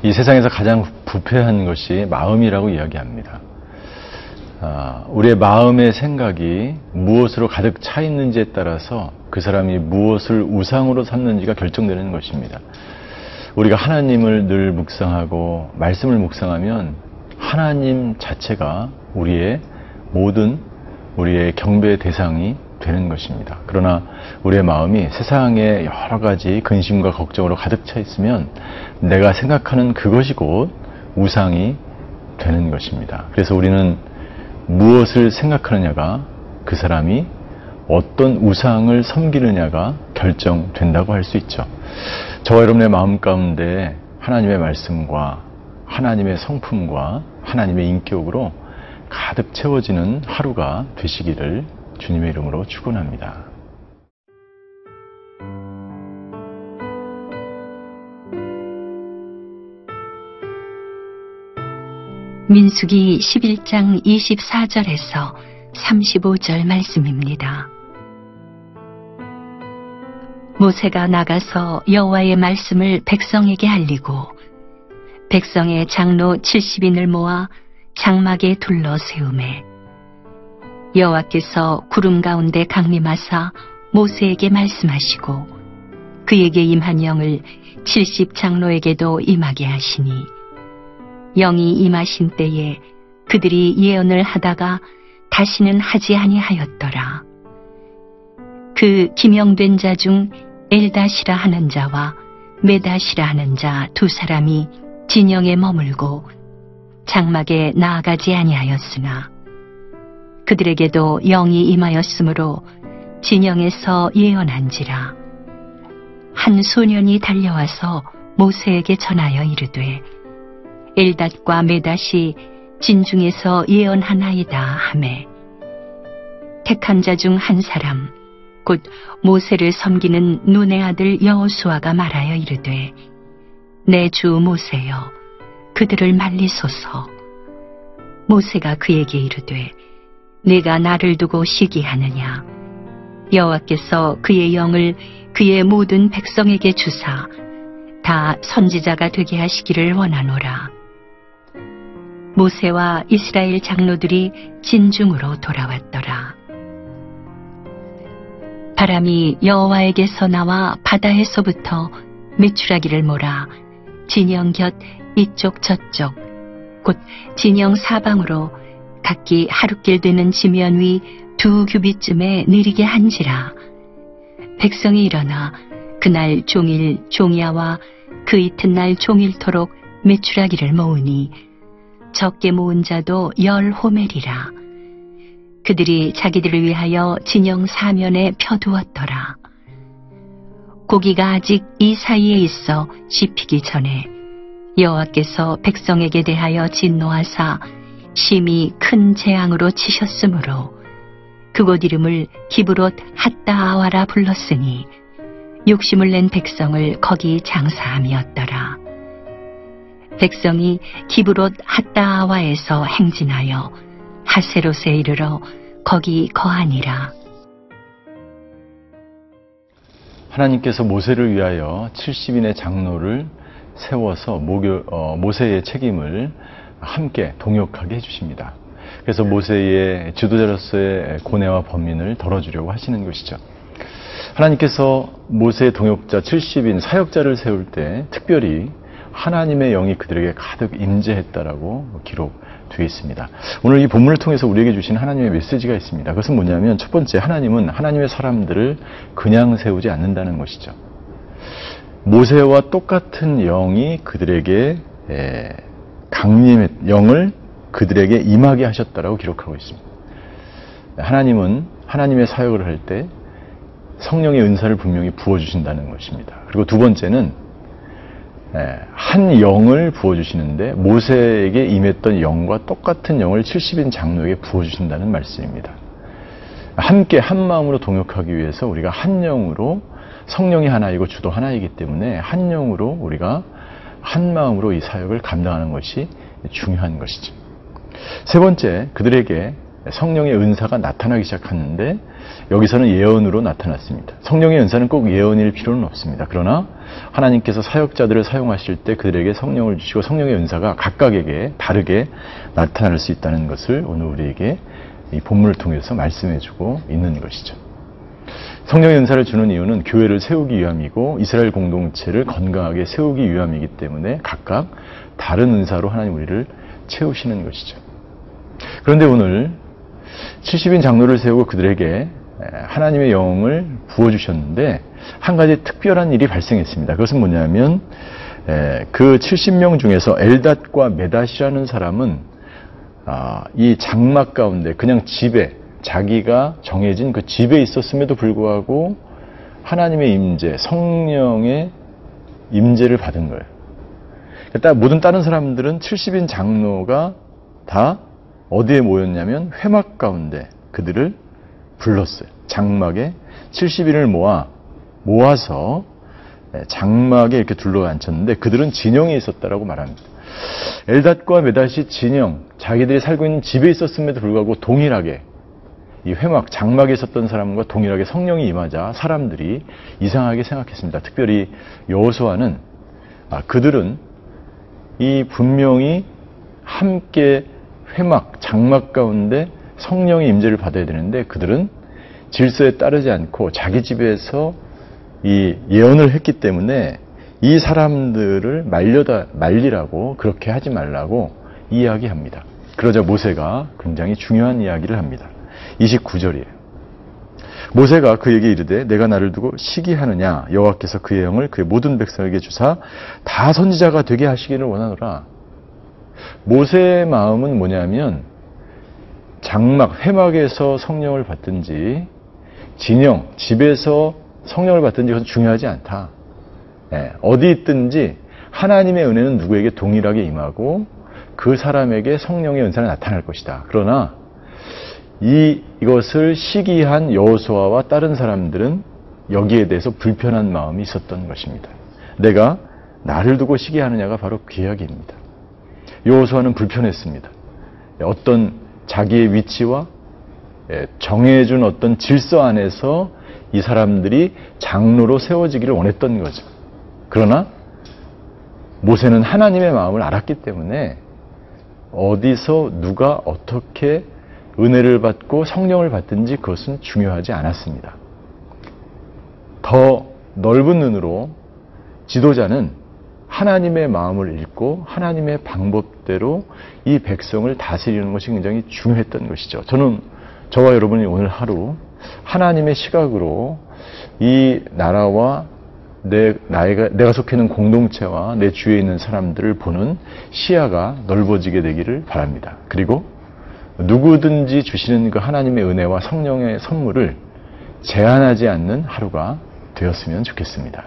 이 세상에서 가장 부패한 것이 마음이라고 이야기합니다. 우리의 마음의 생각이 무엇으로 가득 차 있는지에 따라서 그 사람이 무엇을 우상으로 삼는지가 결정되는 것입니다. 우리가 하나님을 늘 묵상하고 말씀을 묵상하면 하나님 자체가 우리의 모든 우리의 경배의 대상이 되는 것입니다. 그러나 우리의 마음이 세상의 여러 가지 근심과 걱정으로 가득 차 있으면 내가 생각하는 그것이 곧 우상이 되는 것입니다. 그래서 우리는 무엇을 생각하느냐가 그 사람이 어떤 우상을 섬기느냐가 결정된다고 할 수 있죠. 저와 여러분의 마음 가운데 하나님의 말씀과 하나님의 성품과 하나님의 인격으로 가득 채워지는 하루가 되시기를 주님의 이름으로 축원합니다. 민수기 11장 24절에서 35절 말씀입니다. 모세가 나가서 여호와의 말씀을 백성에게 알리고 백성의 장로 70인을 모아 장막에 둘러 세우매 여호와께서 구름 가운데 강림하사 모세에게 말씀하시고 그에게 임한 영을 70 장로에게도 임하게 하시니 영이 임하신 때에 그들이 예언을 하다가 다시는 하지 아니하였더라. 그 기명된 자 중 엘다시라 하는 자와 메다시라 하는 자 두 사람이 진영에 머물고 장막에 나아가지 아니하였으나 그들에게도 영이 임하였으므로 진영에서 예언한지라. 한 소년이 달려와서 모세에게 전하여 이르되 엘닷과 메닷이 진중에서 예언하나이다 하매 택한 자 중 한 사람 곧 모세를 섬기는 눈의 아들 여호수아가 말하여 이르되 내 주 모세여 그들을 말리소서. 모세가 그에게 이르되 네가 나를 두고 시기하느냐. 여호와께서 그의 영을 그의 모든 백성에게 주사 다 선지자가 되게 하시기를 원하노라. 모세와 이스라엘 장로들이 진중으로 돌아왔더라. 바람이 여호와에게서 나와 바다에서부터 메추라기를 몰아 진영 곁 이쪽 저쪽 곧 진영 사방으로 각기 하룻길 되는 지면 위 2규빗쯤에 내리게 한지라. 백성이 일어나 그날 종일 종야와 그 이튿날 종일토록 메추라기를 모으니 적게 모은 자도 10호멜이라. 그들이 자기들을 위하여 진영 사면에 펴두었더라. 고기가 아직 이 사이에 있어 씹히기 전에 여호와께서 백성에게 대하여 진노하사 심히 큰 재앙으로 치셨으므로 그곳 이름을 기브롯 핫다아와라 불렀으니 욕심을 낸 백성을 거기 장사함이었더라. 백성이 기브롯 핫다아와에서 행진하여 하세롯에 이르러 거기 거하니라. 하나님께서 모세를 위하여 70인의 장로를 세워서 모세의 책임을 함께 동역하게 해주십니다. 그래서 모세의 지도자로서의 고뇌와 번민을 덜어주려고 하시는 것이죠. 하나님께서 모세의 동역자 70인 사역자를 세울 때 특별히 하나님의 영이 그들에게 가득 임재했다라고 기록되어 있습니다. 오늘 이 본문을 통해서 우리에게 주신 하나님의 메시지가 있습니다. 그것은 뭐냐면 첫 번째, 하나님은 하나님의 사람들을 그냥 세우지 않는다는 것이죠. 모세와 똑같은 영이 그들에게 영을 그들에게 임하게 하셨다라고 기록하고 있습니다. 하나님은 하나님의 사역을 할 때 성령의 은사를 분명히 부어주신다는 것입니다. 그리고 두 번째는 한 영을 부어주시는데 모세에게 임했던 영과 똑같은 영을 70인 장로에게 부어주신다는 말씀입니다. 함께 한 마음으로 동역하기 위해서 우리가 한 영으로, 성령이 하나이고 주도 하나이기 때문에 한 영으로 우리가 한 마음으로 이 사역을 감당하는 것이 중요한 것이죠. 세 번째, 그들에게 성령의 은사가 나타나기 시작하는데 여기서는 예언으로 나타났습니다. 성령의 은사는 꼭 예언일 필요는 없습니다. 그러나 하나님께서 사역자들을 사용하실 때 그들에게 성령을 주시고 성령의 은사가 각각에게 다르게 나타날 수 있다는 것을 오늘 우리에게 이 본문을 통해서 말씀해주고 있는 것이죠. 성령의 은사를 주는 이유는 교회를 세우기 위함이고 이스라엘 공동체를 건강하게 세우기 위함이기 때문에 각각 다른 은사로 하나님 우리를 채우시는 것이죠. 그런데 오늘 70인 장로를 세우고 그들에게 하나님의 영을 부어주셨는데 한 가지 특별한 일이 발생했습니다. 그것은 뭐냐면 그 70명 중에서 엘닷과 메닷이라는 사람은 이 장막 가운데 그냥 집에 자기가 정해진 그 집에 있었음에도 불구하고 하나님의 임재, 성령의 임재를 받은 거예요. 그러니까 모든 다른 사람들은 70인 장로가 다 어디에 모였냐면 회막 가운데 그들을 불렀어요. 장막에 70인을 모아서 장막에 이렇게 둘러앉혔는데 그들은 진영에 있었다라고 말합니다. 엘닷과 메닷이 진영, 자기들이 살고 있는 집에 있었음에도 불구하고 동일하게 이 회막, 장막에 있었던 사람과 동일하게 성령이 임하자 사람들이 이상하게 생각했습니다. 특별히 여호수아는 그들은 이 분명히 함께 회막, 장막 가운데 성령의 임재를 받아야 되는데 그들은 질서에 따르지 않고 자기 집에서 이 예언을 했기 때문에 이 사람들을 말리라고 그렇게 하지 말라고 이야기합니다. 그러자 모세가 굉장히 중요한 이야기를 합니다. 29절이에요. 모세가 그에게 이르되 내가 나를 두고 시기하느냐 여호와께서 그의 영을 그의 모든 백성에게 주사 다 선지자가 되게 하시기를 원하노라. 모세의 마음은 뭐냐면 장막, 회막에서 성령을 받든지 진영, 집에서 성령을 받든지 그것은 중요하지 않다. 어디 있든지 하나님의 은혜는 누구에게 동일하게 임하고 그 사람에게 성령의 은사는 나타날 것이다. 그러나 이것을 시기한 여호수아와 다른 사람들은 여기에 대해서 불편한 마음이 있었던 것입니다. 내가 나를 두고 시기하느냐가 바로 그 이야기입니다. 여호수아는 불편했습니다. 어떤 자기의 위치와 정해준 어떤 질서 안에서 이 사람들이 장로로 세워지기를 원했던 거죠. 그러나 모세는 하나님의 마음을 알았기 때문에 어디서 누가 어떻게 은혜를 받고 성령을 받든지 그것은 중요하지 않았습니다. 더 넓은 눈으로 지도자는 하나님의 마음을 읽고 하나님의 방법대로 이 백성을 다스리는 것이 굉장히 중요했던 것이죠. 저와 여러분이 오늘 하루 하나님의 시각으로 이 나라와 내가 속해 있는 공동체와 내 주위에 있는 사람들을 보는 시야가 넓어지게 되기를 바랍니다. 그리고 누구든지 주시는 그 하나님의 은혜와 성령의 선물을 제한하지 않는 하루가 되었으면 좋겠습니다.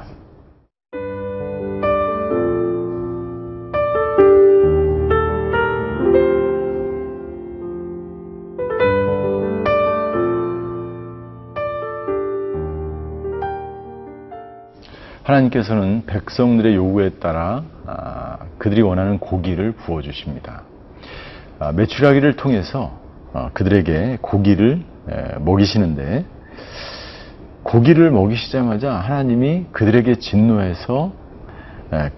하나님께서는 백성들의 요구에 따라 그들이 원하는 고기를 부어주십니다. 메추라기를 통해서 그들에게 고기를 먹이시는데 고기를 먹이시자마자 하나님이 그들에게 진노해서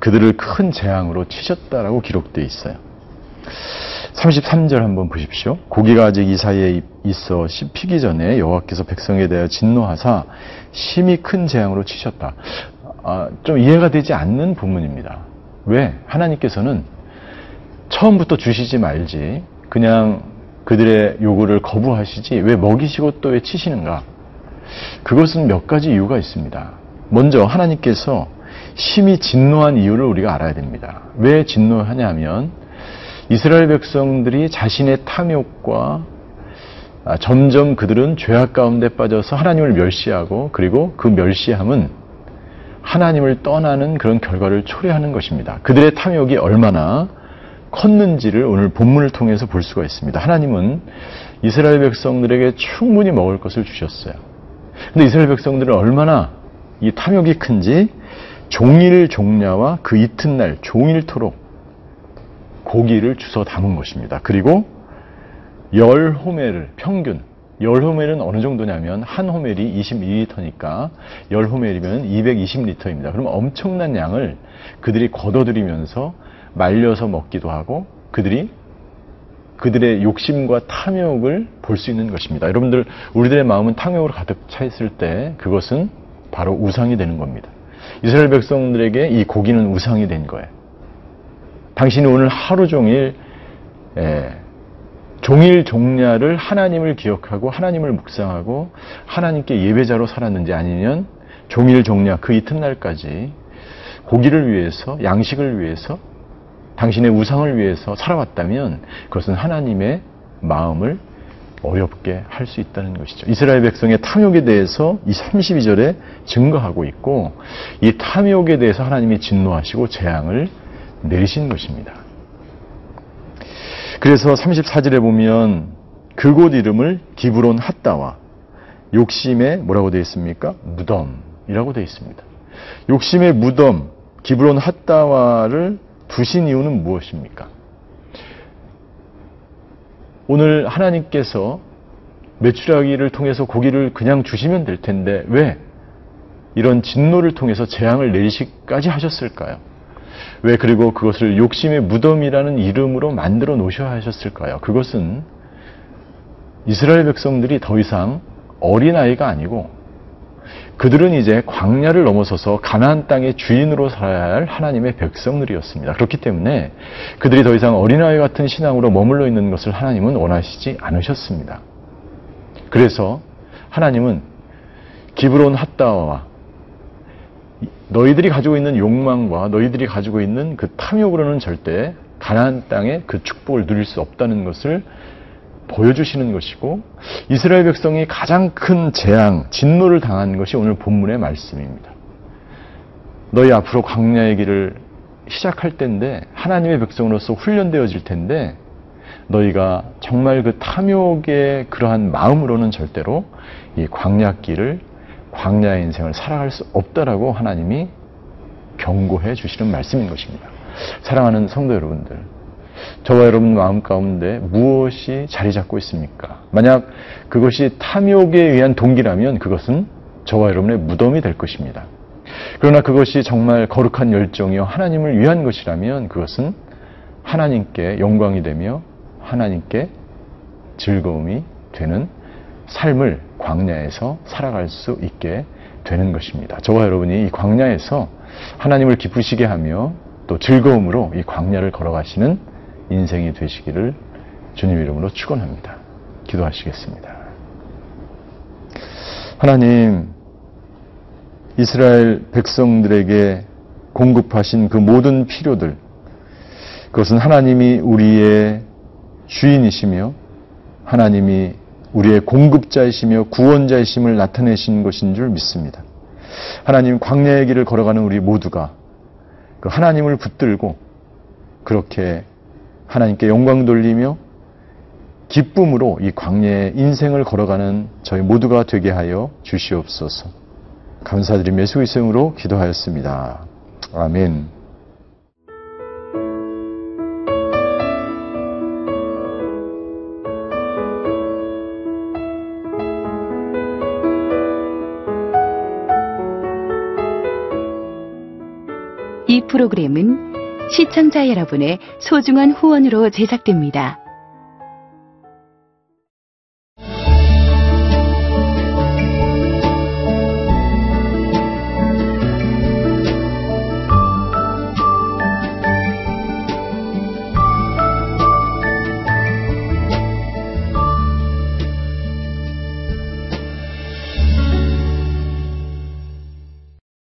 그들을 큰 재앙으로 치셨다라고 기록되어 있어요. 33절 한번 보십시오. 고기가 아직 이 사이에 있어 씹히기 전에 여호와께서 백성에 대하여 진노하사 심히 큰 재앙으로 치셨다. 좀 이해가 되지 않는 부분입니다. 왜? 하나님께서는 처음부터 주시지 말지 그냥 그들의 요구를 거부하시지 왜 먹이시고 또 왜 치시는가? 그것은 몇 가지 이유가 있습니다. 먼저 하나님께서 심히 진노한 이유를 우리가 알아야 됩니다. 왜 진노하냐면 이스라엘 백성들이 자신의 탐욕과 점점 그들은 죄악 가운데 빠져서 하나님을 멸시하고 그리고 그 멸시함은 하나님을 떠나는 그런 결과를 초래하는 것입니다. 그들의 탐욕이 얼마나 컸는지를 오늘 본문을 통해서 볼 수가 있습니다. 하나님은 이스라엘 백성들에게 충분히 먹을 것을 주셨어요. 근데 이스라엘 백성들은 얼마나 이 탐욕이 큰지 종일 종야와 그 이튿날 종일토록 고기를 주워 담은 것입니다. 그리고 10호멜을 평균 10호멜은 어느 정도냐면 한 호멜이 22리터니까 10호멜이면 220리터입니다. 그럼 엄청난 양을 그들이 걷어들이면서 말려서 먹기도 하고 그들의 욕심과 탐욕을 볼 수 있는 것입니다. 여러분들, 우리들의 마음은 탐욕으로 가득 차 있을 때 그것은 바로 우상이 되는 겁니다. 이스라엘 백성들에게 이 고기는 우상이 된 거예요. 당신이 오늘 하루 종일 종일 종야를 하나님을 기억하고 하나님을 묵상하고 하나님께 예배자로 살았는지, 아니면 종일 종야 그 이튿날까지 고기를 위해서, 양식을 위해서, 당신의 우상을 위해서 살아왔다면 그것은 하나님의 마음을 어렵게 할 수 있다는 것이죠. 이스라엘 백성의 탐욕에 대해서 이 32절에 증거하고 있고, 이 탐욕에 대해서 하나님이 진노하시고 재앙을 내리신 것입니다. 그래서 34절에 보면 그곳 이름을 기브론 핫다와, 욕심의 뭐라고 되어 있습니까? 무덤이라고 되어 있습니다. 욕심의 무덤, 기브론 핫다와를 두신 이유는 무엇입니까? 오늘 하나님께서 메추라기를 통해서 고기를 그냥 주시면 될 텐데 왜 이런 진노를 통해서 재앙을 내리시기까지 하셨을까요? 왜 그리고 그것을 욕심의 무덤이라는 이름으로 만들어 놓으셔야 하셨을까요? 그것은 이스라엘 백성들이 더 이상 어린아이가 아니고 그들은 이제 광야를 넘어서서 가나안 땅의 주인으로 살아야 할 하나님의 백성들이었습니다. 그렇기 때문에 그들이 더 이상 어린아이 같은 신앙으로 머물러 있는 것을 하나님은 원하시지 않으셨습니다. 그래서 하나님은 기브론 핫다와 너희들이 가지고 있는 욕망과 너희들이 가지고 있는 그 탐욕으로는 절대 가나안 땅의 그 축복을 누릴 수 없다는 것을 보여주시는 것이고, 이스라엘 백성이 가장 큰 재앙, 진노를 당한 것이 오늘 본문의 말씀입니다. 너희 앞으로 광야의 길을 시작할 때인데, 하나님의 백성으로서 훈련되어질 텐데, 너희가 정말 그 탐욕의 그러한 마음으로는 절대로 이 광야길을, 광야의 인생을 살아갈 수 없다라고 하나님이 경고해 주시는 말씀인 것입니다. 사랑하는 성도 여러분들, 저와 여러분 마음 가운데 무엇이 자리 잡고 있습니까? 만약 그것이 탐욕에 의한 동기라면 그것은 저와 여러분의 무덤이 될 것입니다. 그러나 그것이 정말 거룩한 열정이요 하나님을 위한 것이라면 그것은 하나님께 영광이 되며 하나님께 즐거움이 되는 삶을 광야에서 살아갈 수 있게 되는 것입니다. 저와 여러분이 이 광야에서 하나님을 기쁘시게 하며 또 즐거움으로 이 광야를 걸어가시는 인생이 되시기를 주님 이름으로 축원합니다. 기도하시겠습니다. 하나님, 이스라엘 백성들에게 공급하신 그 모든 필요들, 그것은 하나님이 우리의 주인이시며 하나님이 우리의 공급자이시며 구원자이심을 나타내신 것인 줄 믿습니다. 하나님, 광야의 길을 걸어가는 우리 모두가 그 하나님을 붙들고 그렇게 하나님께 영광 돌리며 기쁨으로 이 광야의 인생을 걸어가는 저희 모두가 되게 하여 주시옵소서. 감사드리며 예수의 이름으로 기도하였습니다. 아멘. 이 프로그램은 시청자 여러분의 소중한 후원으로 제작됩니다.